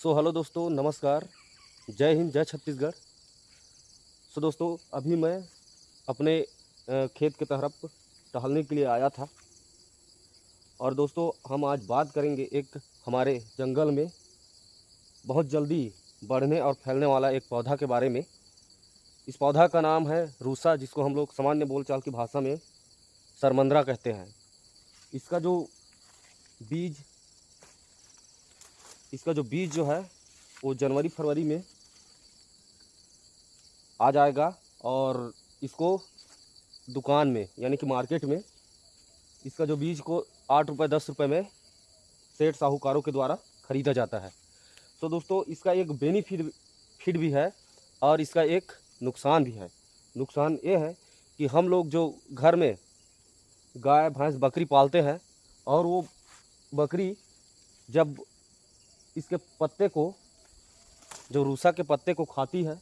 Hello दोस्तों, नमस्कार। जय हिंद, जय छत्तीसगढ़। दोस्तों, अभी मैं अपने खेत की तरफ टहलने के लिए आया था। और दोस्तों, हम आज बात करेंगे एक हमारे जंगल में बहुत जल्दी बढ़ने और फैलने वाला एक पौधा के बारे में। इस पौधा का नाम है रूसा, जिसको हम लोग सामान्य बोलचाल की भाषा में सरमंदरा कहते हैं। इसका जो बीज इसका जो बीज जो है वो जनवरी फरवरी में आ जाएगा। और इसको दुकान में यानी कि मार्केट में इसका जो बीज को 8 रुपये 10 रुपये में सेठ साहूकारों के द्वारा ख़रीदा जाता है। तो दोस्तों, इसका एक बेनिफिट भी है और इसका एक नुकसान भी है। नुकसान ये है कि हम लोग जो घर में गाय भैंस बकरी पालते हैं और वो बकरी जब इसके पत्ते को, जो रूसा के पत्ते को खाती है,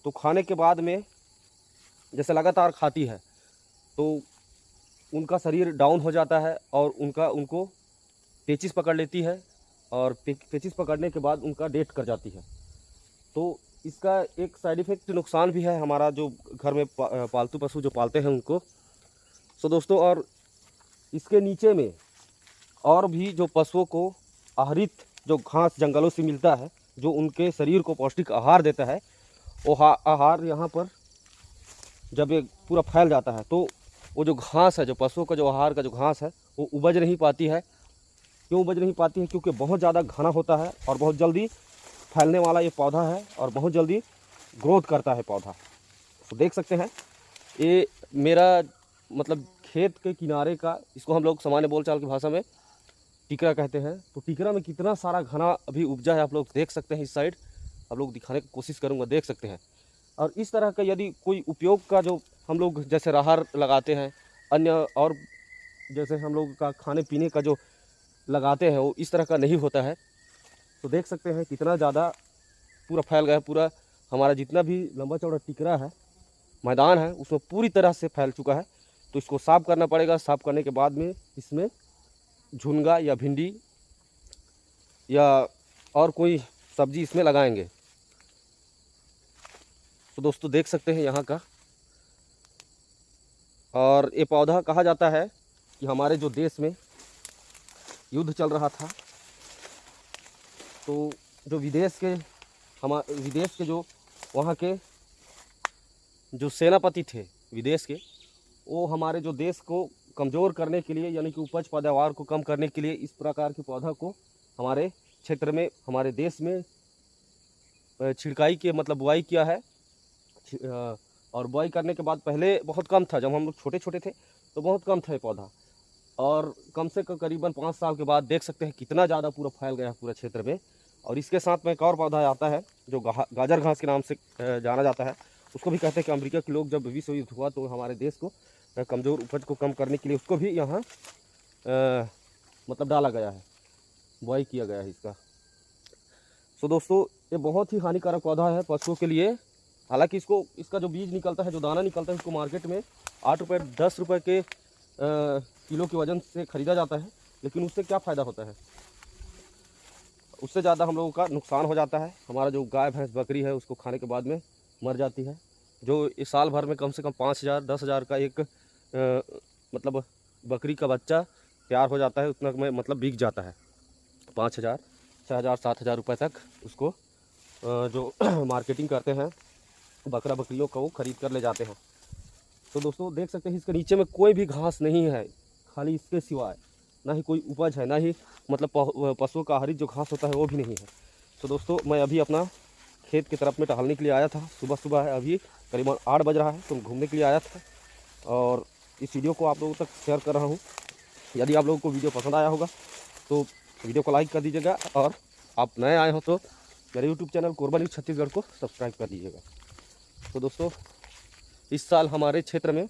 तो खाने के बाद में जैसे लगातार खाती है तो उनका शरीर डाउन हो जाता है और उनको पेचिश पकड़ लेती है। और पेचिश पकड़ने के बाद उनका डेथ कर जाती है। तो इसका एक साइड इफ़ेक्ट नुकसान भी है हमारा जो घर में पालतू पशु जो पालते हैं उनको। दोस्तों, और इसके नीचे में और भी जो पशुओं को आहरित जो घास जंगलों से मिलता है, जो उनके शरीर को पौष्टिक आहार देता है, वो आहार यहाँ पर जब ये पूरा फैल जाता है तो वो जो घास है, जो पशुओं का जो आहार का जो घास है, वो उपज नहीं पाती है। क्यों उपज नहीं पाती है? क्योंकि बहुत ज़्यादा घना होता है और बहुत जल्दी फैलने वाला ये पौधा है और बहुत जल्दी ग्रोथ करता है पौधा। तो देख सकते हैं, ये मेरा मतलब खेत के किनारे का, इसको हम लोग सामान्य बोलचाल की भाषा में टिकरा कहते हैं। तो टिकरा में कितना सारा घना अभी उपजा है, आप लोग देख सकते हैं। इस साइड आप लोग दिखाने की कोशिश करूँगा, देख सकते हैं। और इस तरह का यदि कोई उपयोग का जो हम लोग जैसे राहर लगाते हैं, अन्य और जैसे हम लोग का खाने पीने का जो लगाते हैं, वो इस तरह का नहीं होता है। तो देख सकते हैं कितना ज़्यादा पूरा फैल गया। पूरा हमारा जितना भी लंबा चौड़ा टिकरा है, मैदान है, उसमें पूरी तरह से फैल चुका है। तो इसको साफ़ करना पड़ेगा। साफ़ करने के बाद में इसमें झुनगा या भिंडी या और कोई सब्जी इसमें लगाएंगे। तो दोस्तों, देख सकते हैं यहाँ का। और ये पौधा कहा जाता है कि हमारे जो देश में युद्ध चल रहा था, तो जो विदेश के जो वहाँ के जो सेनापति थे विदेश के, वो हमारे जो देश को कमज़ोर करने के लिए, यानी कि उपज पैदावार को कम करने के लिए, इस प्रकार के पौधा को हमारे क्षेत्र में, हमारे देश में छिड़काई के मतलब बुआई किया है। और बुआई करने के बाद पहले बहुत कम था, जब हम लोग छोटे छोटे थे तो बहुत कम था ये पौधा। और कम से कम करीबन 5 साल के बाद देख सकते हैं कितना ज़्यादा पूरा फैल गया है पूरे क्षेत्र में। और इसके साथ में एक और पौधा आता है जो गाजर घास के नाम से जाना जाता है। उसको भी कहते हैं कि अमेरिका के लोग जब विश्व युद्ध हुआ तो हमारे देश को कमज़ोर उपज को कम करने के लिए उसको भी यहाँ मतलब डाला गया है, बुआई किया गया है इसका। दोस्तों, ये बहुत ही हानिकारक पौधा है पशुओं के लिए। हालांकि इसका जो बीज निकलता है, जो दाना निकलता है, उसको मार्केट में 8 रुपये 10 रुपये के किलो के वज़न से ख़रीदा जाता है। लेकिन उससे क्या फ़ायदा होता है? उससे ज़्यादा हम लोगों का नुकसान हो जाता है। हमारा जो गाय भैंस बकरी है उसको खाने के बाद में मर जाती है। जो इस साल भर में कम से कम 5,000 10,000 का एक मतलब बकरी का बच्चा तैयार हो जाता है, उतना में मतलब बिक जाता है। 5,000 6,000 7,000 रुपये तक उसको जो मार्केटिंग करते हैं बकरा बकरियों का, वो ख़रीद कर ले जाते हैं। तो दोस्तों, देख सकते हैं इसके नीचे में कोई भी घास नहीं है, खाली इसके सिवाय ना ही कोई उपज है, ना ही मतलब पशुओं का आहारी जो घास होता है वो भी नहीं है। तो दोस्तों, मैं अभी अपना खेत की तरफ में टहलने के लिए आया था। सुबह सुबह है, अभी करीबन 8 बज रहा है, तो घूमने के लिए आया था और इस वीडियो को आप लोगों तक शेयर कर रहा हूँ। यदि आप लोगों को वीडियो पसंद आया होगा तो वीडियो को लाइक कर दीजिएगा, और आप नए आए हो तो मेरे YouTube channel Korba news Chhattisgarh को सब्सक्राइब कर दीजिएगा। तो दोस्तों, इस साल हमारे क्षेत्र में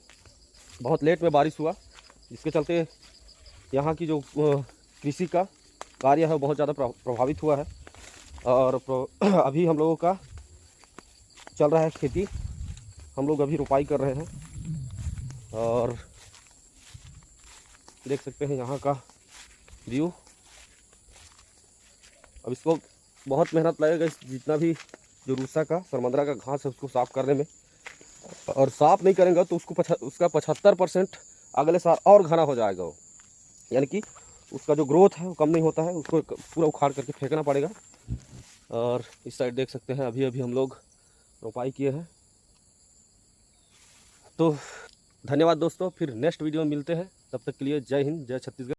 बहुत लेट में बारिश हुआ, जिसके चलते यहाँ की जो कृषि का कार्य है बहुत ज़्यादा प्रभावित हुआ है। और अभी हम लोगों का चल रहा है खेती, हम लोग अभी रोपाई कर रहे हैं। और देख सकते हैं यहाँ का व्यू। अब इसको बहुत मेहनत लगेगा इस जितना भी जो रूसा का सरमंदरा का घास है उसको साफ़ करने में, और साफ़ नहीं करेंगे तो उसका 75% अगले साल और घना हो जाएगा वो, यानी कि उसका जो ग्रोथ है वो कम नहीं होता है, उसको पूरा उखाड़ करके फेंकना पड़ेगा। और इस साइड देख सकते हैं अभी अभी हम लोग रोपाई किए हैं। तो धन्यवाद दोस्तों, फिर नेक्स्ट वीडियो में मिलते हैं, तब तक के लिए जय हिंद, जय छत्तीसगढ़।